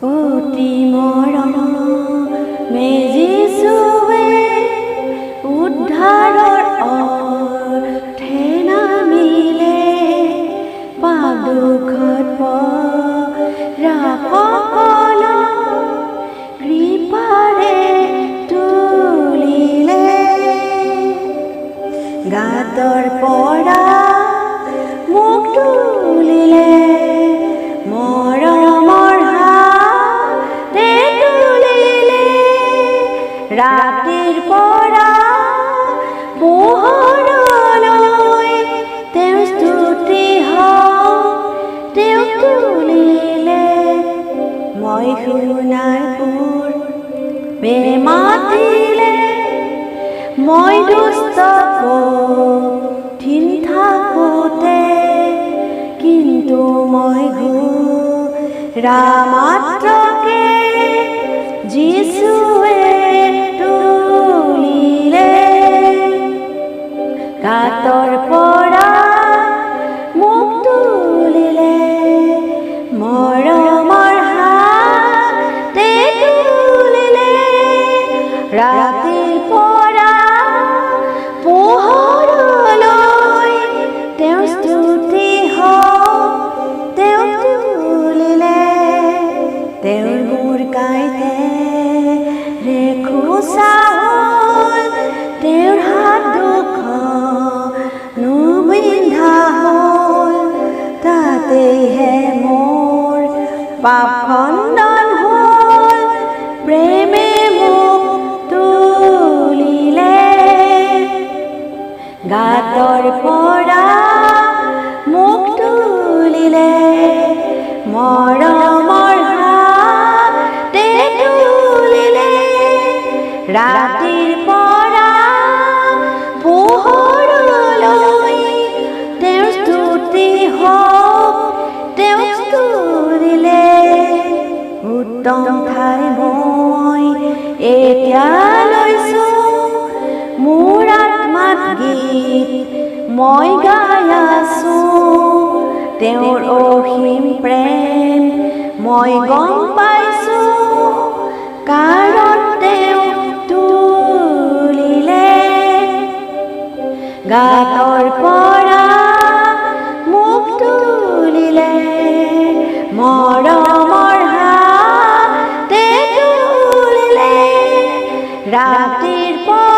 অতি মৰমে যিছুৱে উদ্ধাৰৰ অৰ্থে নামিলে, পাপ দুখত পৰা সকলক কৃপাৰে তুলিলে। গাতৰ পৰা মোক তুলিলে, মৰমৰ হাতে তুলিলে। ৰাতিৰ পৰা পোহৰলৈ তেওঁৰ স্তুতি হওক, তেওঁক তুলিলে। মই শুনাৰ পূৰ্বে মাতিলে, মই দুষ্ট কঠিন থাকোঁতে, কিন্তু মই ঘূৰা মাত্ৰকে যিছুৱে তুলিলে। গাতৰ পৰা মোক তুলিলে, মৰমৰ হাতে তুলিলে। ৰাতিৰ পৰা পোহৰলৈ তেওঁৰ স্তুতি হওক, তেওঁক তুলিলে। তেওঁৰ মোৰ কাইতে খোজা হ'ল, তেওঁৰ হাত দুখনো বিন্ধা হ'ল। তাতেহে মোৰ পাপ খণ্ডন হ'ল, প্ৰেমে মোক তুলিলে। গাতৰ পৰা মোক তুলিলে, মৰমৰ হাতে তুলিলে। ৰাতিৰ পৰা পোহৰলৈ তেওঁৰ স্তুতি হওক, তেওঁক তুলিলে। উত্তম ঠাই মই এতিয়া লৈছোঁ, মোৰ আত্মাত গীত মই গাই আছোঁ। তেওঁৰ অসীম প্ৰেম মই গম পাইছোঁ, কাৰণ তেওঁ তুলিলে। গাতৰ পৰা মোক তুলিলে, মৰমৰ হাতে তুলিলে। ৰাতিৰ পৰা